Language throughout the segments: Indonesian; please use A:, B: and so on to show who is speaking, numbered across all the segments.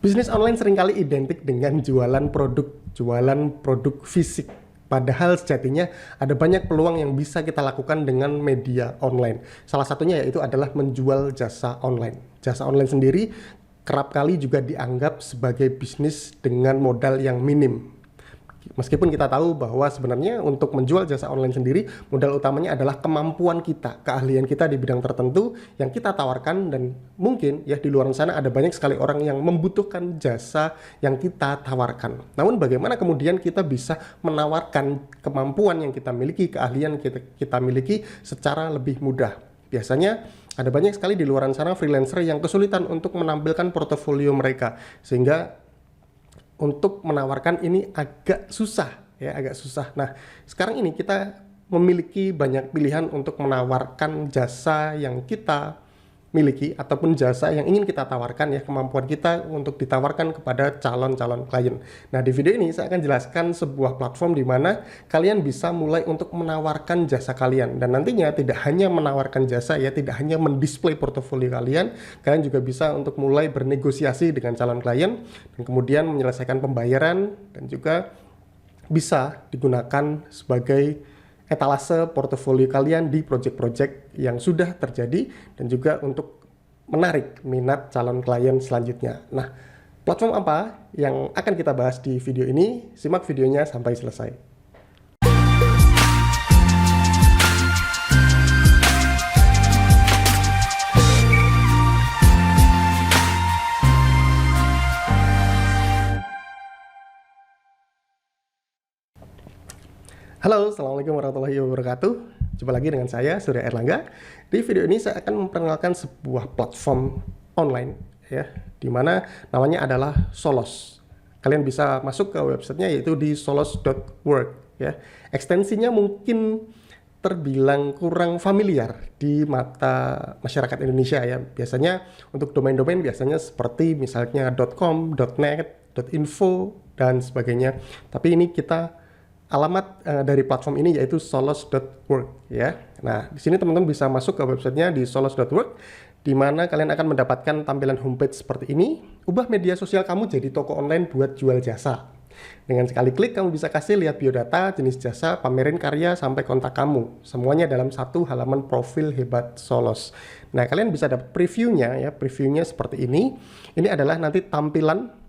A: Bisnis online seringkali identik dengan jualan produk fisik. Padahal sejatinya ada banyak peluang yang bisa kita lakukan dengan media online. Salah satunya yaitu adalah menjual jasa online. Jasa online sendiri kerap kali juga dianggap sebagai bisnis dengan modal yang minim. Meskipun kita tahu bahwa sebenarnya untuk menjual jasa online sendiri, modal utamanya adalah kemampuan kita, keahlian kita di bidang tertentu yang kita tawarkan, dan mungkin ya di luar sana ada banyak sekali orang yang membutuhkan jasa yang kita tawarkan. Namun bagaimana kemudian kita bisa menawarkan kemampuan yang kita miliki, keahlian kita miliki secara lebih mudah? Biasanya ada banyak sekali di luar sana freelancer yang kesulitan untuk menampilkan portofolio mereka, sehingga untuk menawarkan ini agak susah ya, agak susah. Nah, sekarang ini kita memiliki banyak pilihan untuk menawarkan jasa yang kita miliki ataupun jasa yang ingin kita tawarkan ya, kemampuan kita untuk ditawarkan kepada calon-calon klien. Nah, di video ini saya akan jelaskan sebuah platform di mana kalian bisa mulai untuk menawarkan jasa kalian, dan nantinya tidak hanya menawarkan jasa ya, tidak hanya mendisplay portofolio kalian juga bisa untuk mulai bernegosiasi dengan calon klien dan kemudian menyelesaikan pembayaran, dan juga bisa digunakan sebagai etalase portofolio kalian di project-project yang sudah terjadi, dan juga untuk menarik minat calon klien selanjutnya. Nah, platform apa yang akan kita bahas di video ini? Simak videonya sampai selesai. Halo, Assalamualaikum warahmatullahi wabarakatuh. Jumpa lagi dengan saya, Surya Erlangga. Di video ini saya akan memperkenalkan sebuah platform online ya, di mana namanya adalah Solos. Kalian bisa masuk ke websitenya, yaitu di solos.work ya. Ekstensinya mungkin terbilang kurang familiar di mata masyarakat Indonesia ya. Biasanya untuk domain-domain biasanya seperti misalnya .com, .net, .info dan sebagainya. Tapi ini kita alamat dari platform ini yaitu solos.work ya. Nah, di sini teman-teman bisa masuk ke websitenya di solos.work, di mana kalian akan mendapatkan tampilan homepage seperti ini. Ubah media sosial kamu jadi toko online buat jual jasa. Dengan sekali klik kamu bisa kasih lihat biodata, jenis jasa, pamerin karya, sampai kontak kamu. Semuanya dalam satu halaman profil hebat Solos. Nah, kalian bisa dapat previewnya ya. Previewnya seperti ini. Ini adalah nanti tampilan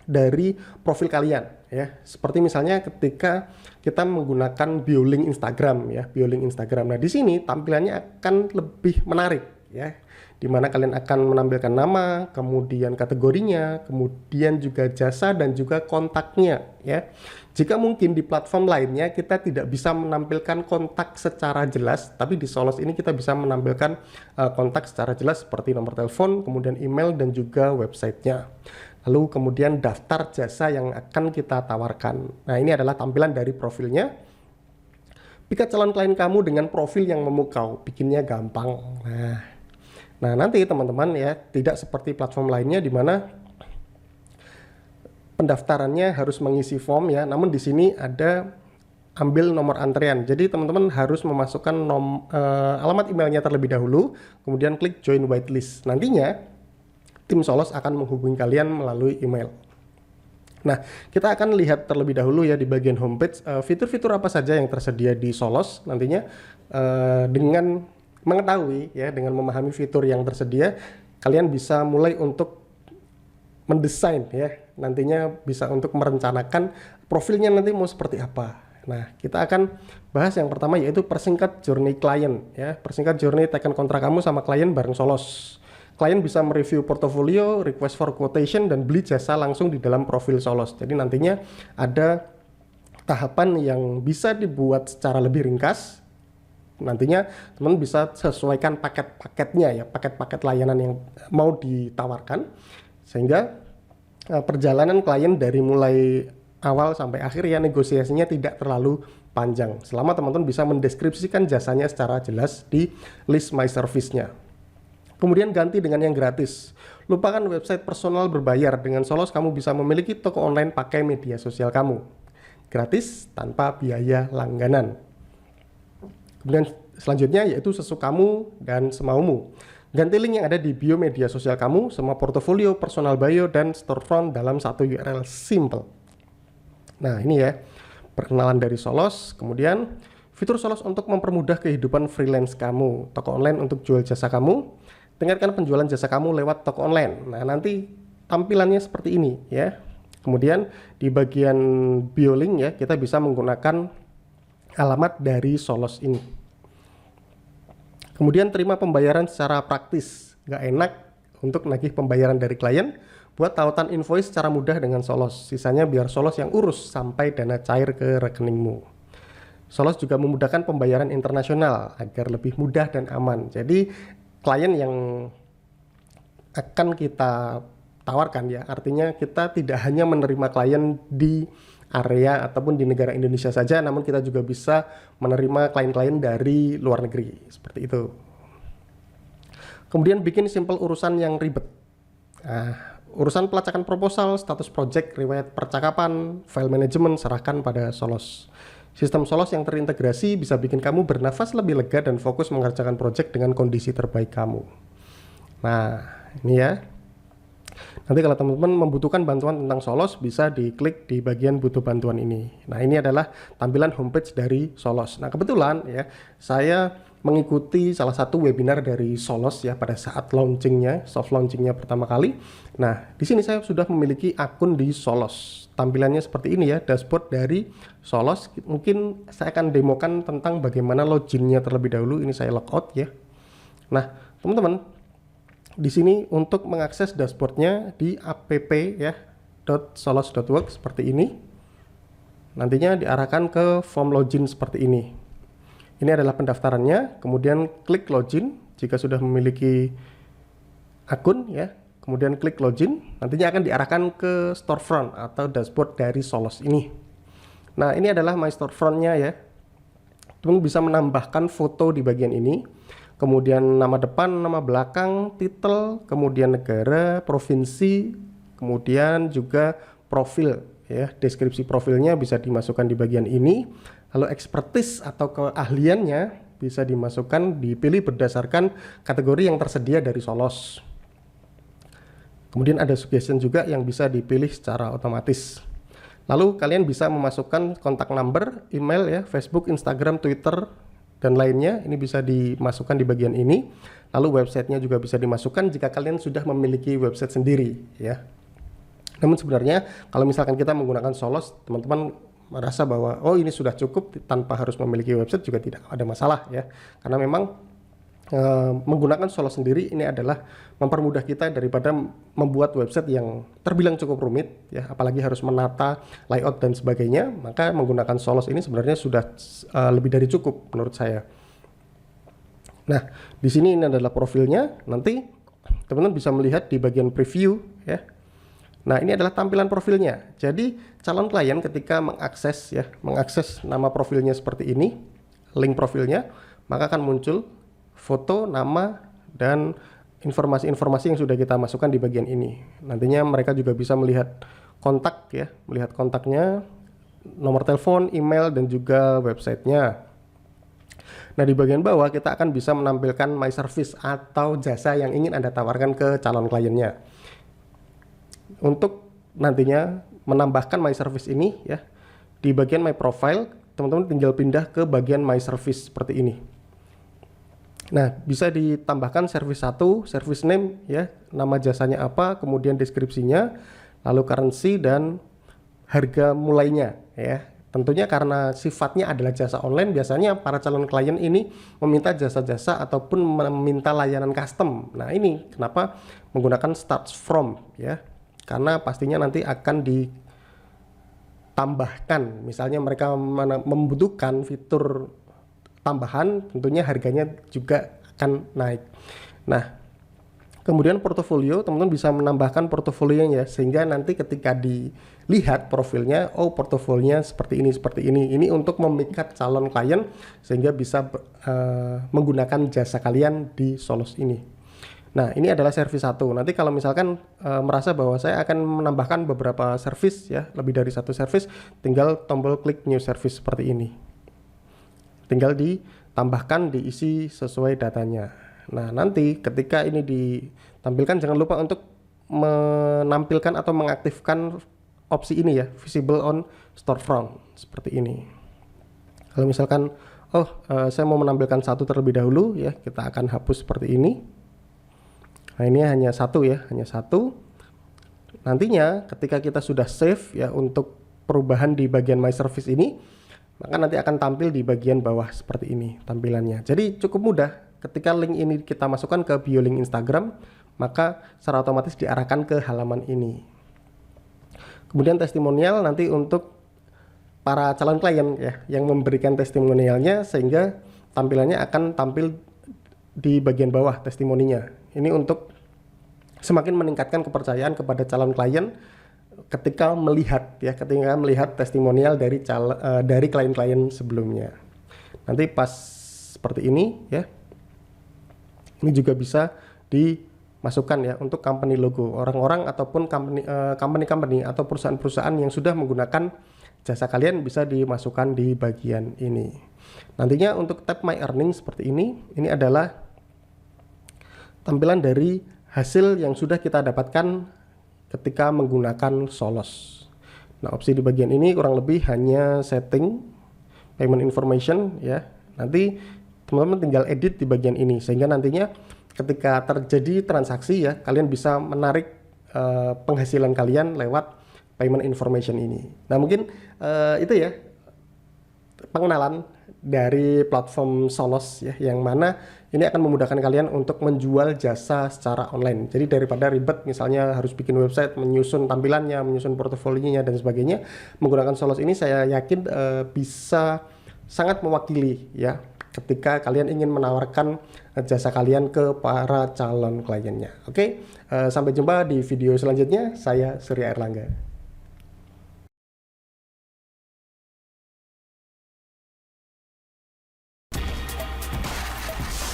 A: dari profil kalian ya, seperti misalnya ketika kita menggunakan bio link Instagram ya, bio link Instagram. Nah, di sini tampilannya akan lebih menarik ya, dimana kalian akan menampilkan nama, kemudian kategorinya, kemudian juga jasa dan juga kontaknya ya. Jika mungkin di platform lainnya kita tidak bisa menampilkan kontak secara jelas, tapi di Solos ini kita bisa menampilkan kontak secara jelas seperti nomor telepon, kemudian email dan juga websitenya. Lalu kemudian daftar jasa yang akan kita tawarkan. Nah, ini adalah tampilan dari profilnya. Pikat calon klien kamu dengan profil yang memukau, bikinnya gampang. Nah nanti teman-teman ya, tidak seperti platform lainnya di mana pendaftarannya harus mengisi form ya. Namun di sini ada ambil nomor antrean. Jadi teman-teman harus memasukkan alamat emailnya terlebih dahulu, kemudian klik join waitlist. Nantinya tim Solos akan menghubungi kalian melalui email. Nah, kita akan lihat terlebih dahulu ya di bagian homepage fitur-fitur apa saja yang tersedia di Solos. Nantinya dengan mengetahui ya, dengan memahami fitur yang tersedia, kalian bisa mulai untuk mendesain ya. Nantinya bisa untuk merencanakan profilnya nanti mau seperti apa. Nah, kita akan bahas yang pertama yaitu persingkat journey klien ya. Persingkat journey tekan kontrak kamu sama klien bareng Solos. Klien bisa mereview portofolio, request for quotation, dan beli jasa langsung di dalam profil Solos. Jadi nantinya ada tahapan yang bisa dibuat secara lebih ringkas. Nantinya teman bisa sesuaikan paket-paketnya ya, paket-paket layanan yang mau ditawarkan. Sehingga perjalanan klien dari mulai awal sampai akhir ya, negosiasinya tidak terlalu panjang. Selama teman-teman bisa mendeskripsikan jasanya secara jelas di list my service-nya. Kemudian ganti dengan yang gratis. Lupakan website personal berbayar. Dengan Solos kamu bisa memiliki toko online pakai media sosial kamu. Gratis tanpa biaya langganan. Kemudian selanjutnya yaitu sesukamu dan semaumu. Ganti link yang ada di bio media sosial kamu, semua portofolio, personal bio, dan storefront dalam satu URL simple. Nah, ini ya, perkenalan dari Solos. Kemudian, fitur Solos untuk mempermudah kehidupan freelance kamu, toko online untuk jual jasa kamu, tingkatkan penjualan jasa kamu lewat toko online. Nah, nanti tampilannya seperti ini ya. Kemudian, di bagian bio link ya, kita bisa menggunakan alamat dari Solos ini. Kemudian terima pembayaran secara praktis, nggak enak untuk nagih pembayaran dari klien, buat tautan invoice secara mudah dengan Solos. Sisanya biar Solos yang urus sampai dana cair ke rekeningmu. Solos juga memudahkan pembayaran internasional agar lebih mudah dan aman. Jadi klien yang akan kita tawarkan ya, artinya kita tidak hanya menerima klien di area ataupun di negara Indonesia saja, namun kita juga bisa menerima klien-klien dari luar negeri, seperti itu. Kemudian bikin simple urusan yang ribet. Urusan pelacakan proposal, status project, riwayat percakapan, file management serahkan pada Solos. Sistem Solos yang terintegrasi bisa bikin kamu bernafas lebih lega dan fokus mengerjakan project dengan kondisi terbaik kamu. Nah, ini ya. Nanti kalau teman-teman membutuhkan bantuan tentang Solos, bisa diklik di bagian butuh bantuan ini. Nah, ini adalah tampilan homepage dari Solos. Nah, kebetulan ya, saya mengikuti salah satu webinar dari Solos ya pada saat launchingnya, soft launchingnya pertama kali. Nah, di sini saya sudah memiliki akun di Solos. Tampilannya seperti ini ya, dashboard dari Solos. Mungkin saya akan demokan tentang bagaimana loginnya terlebih dahulu. Ini saya logout ya. Nah, teman-teman, di sini untuk mengakses dashboardnya di app ya .solos.work seperti ini. Nantinya diarahkan ke form login seperti ini. Ini adalah pendaftarannya, kemudian klik login jika sudah memiliki akun ya. Kemudian klik login, nantinya akan diarahkan ke storefront atau dashboard dari Solos ini. Nah, ini adalah my storefront-nya ya. Teman bisa menambahkan foto di bagian ini. Kemudian nama depan, nama belakang, titel, kemudian negara, provinsi, kemudian juga profil ya, deskripsi profilnya bisa dimasukkan di bagian ini. Lalu expertise atau keahliannya bisa dimasukkan, dipilih berdasarkan kategori yang tersedia dari Solos. Kemudian ada suggestion juga yang bisa dipilih secara otomatis. Lalu kalian bisa memasukkan kontak number, email ya, Facebook, Instagram, Twitter, dan lainnya. Ini bisa dimasukkan di bagian ini. Lalu websitenya juga bisa dimasukkan jika kalian sudah memiliki website sendiri ya. Namun sebenarnya kalau misalkan kita menggunakan Solos, teman-teman merasa bahwa oh ini sudah cukup tanpa harus memiliki website juga tidak ada masalah ya. Karena memang menggunakan Solos sendiri ini adalah mempermudah kita daripada membuat website yang terbilang cukup rumit ya, apalagi harus menata layout dan sebagainya. Maka menggunakan Solos ini sebenarnya sudah lebih dari cukup menurut saya. Nah, di sini ini adalah profilnya. Nanti teman-teman bisa melihat di bagian preview ya. Nah, ini adalah tampilan profilnya. Jadi calon klien ketika mengakses nama profilnya seperti ini, link profilnya, maka akan muncul foto, nama, dan informasi-informasi yang sudah kita masukkan di bagian ini. Nantinya mereka juga bisa melihat kontak ya, melihat kontaknya, nomor telepon, email, dan juga websitenya. Nah, di bagian bawah kita akan bisa menampilkan my service atau jasa yang ingin Anda tawarkan ke calon kliennya. Untuk nantinya menambahkan my service ini ya, di bagian my profile, teman-teman tinggal pindah ke bagian my service seperti ini. Nah, bisa ditambahkan service 1, service name ya, nama jasanya apa, kemudian deskripsinya, lalu currency dan harga mulainya ya. Tentunya karena sifatnya adalah jasa online, biasanya para calon klien ini meminta jasa-jasa ataupun meminta layanan custom. Nah, ini kenapa menggunakan start from ya. Karena pastinya nanti akan ditambahkan, misalnya mereka membutuhkan fitur tambahan, tentunya harganya juga akan naik. Nah, kemudian portofolio, teman-teman bisa menambahkan portofolionya sehingga nanti ketika dilihat profilnya, oh portofolionya seperti ini, seperti ini. Ini untuk memikat calon klien sehingga bisa menggunakan jasa kalian di Solos ini. Nah, ini adalah service 1. Nanti kalau misalkan merasa bahwa saya akan menambahkan beberapa service ya, lebih dari satu service, tinggal tombol klik new service seperti ini. Tinggal ditambahkan, diisi sesuai datanya. Nah, nanti ketika ini ditampilkan, jangan lupa untuk menampilkan atau mengaktifkan opsi ini ya, visible on storefront seperti ini. Kalau misalkan saya mau menampilkan satu terlebih dahulu ya, kita akan hapus seperti ini. Nah, ini hanya satu ya, hanya satu. Nantinya ketika kita sudah save ya untuk perubahan di bagian My Service ini, maka nanti akan tampil di bagian bawah seperti ini tampilannya. Jadi cukup mudah, ketika link ini kita masukkan ke bio link Instagram, maka secara otomatis diarahkan ke halaman ini. Kemudian testimonial nanti untuk para calon klien ya yang memberikan testimonialnya, sehingga tampilannya akan tampil di bagian bawah testimoninya. Ini untuk semakin meningkatkan kepercayaan kepada calon klien ketika melihat testimonial dari klien-klien sebelumnya. Nanti pas seperti ini ya. Ini juga bisa dimasukkan ya untuk company logo. Orang-orang ataupun company atau perusahaan-perusahaan yang sudah menggunakan jasa kalian bisa dimasukkan di bagian ini. Nantinya untuk tab My Earning seperti ini adalah tampilan dari hasil yang sudah kita dapatkan ketika menggunakan Solos. Nah, opsi di bagian ini kurang lebih hanya setting, payment information ya. Nanti teman-teman tinggal edit di bagian ini, sehingga nantinya ketika terjadi transaksi ya, kalian bisa menarik penghasilan kalian lewat payment information ini. Nah, mungkin itu ya pengenalan dari platform Solos ya, yang mana ini akan memudahkan kalian untuk menjual jasa secara online. Jadi daripada ribet misalnya harus bikin website, menyusun tampilannya, menyusun portofolionya dan sebagainya, menggunakan Solos ini saya yakin bisa sangat mewakili ya ketika kalian ingin menawarkan jasa kalian ke para calon kliennya. Oke, sampai jumpa di video selanjutnya. Saya Surya Erlangga.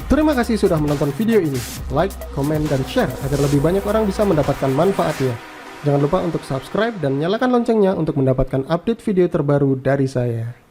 A: Terima kasih sudah menonton video ini. Like, komen, dan share agar lebih banyak orang bisa mendapatkan manfaatnya. Jangan lupa untuk subscribe dan nyalakan loncengnya untuk mendapatkan update video terbaru dari saya.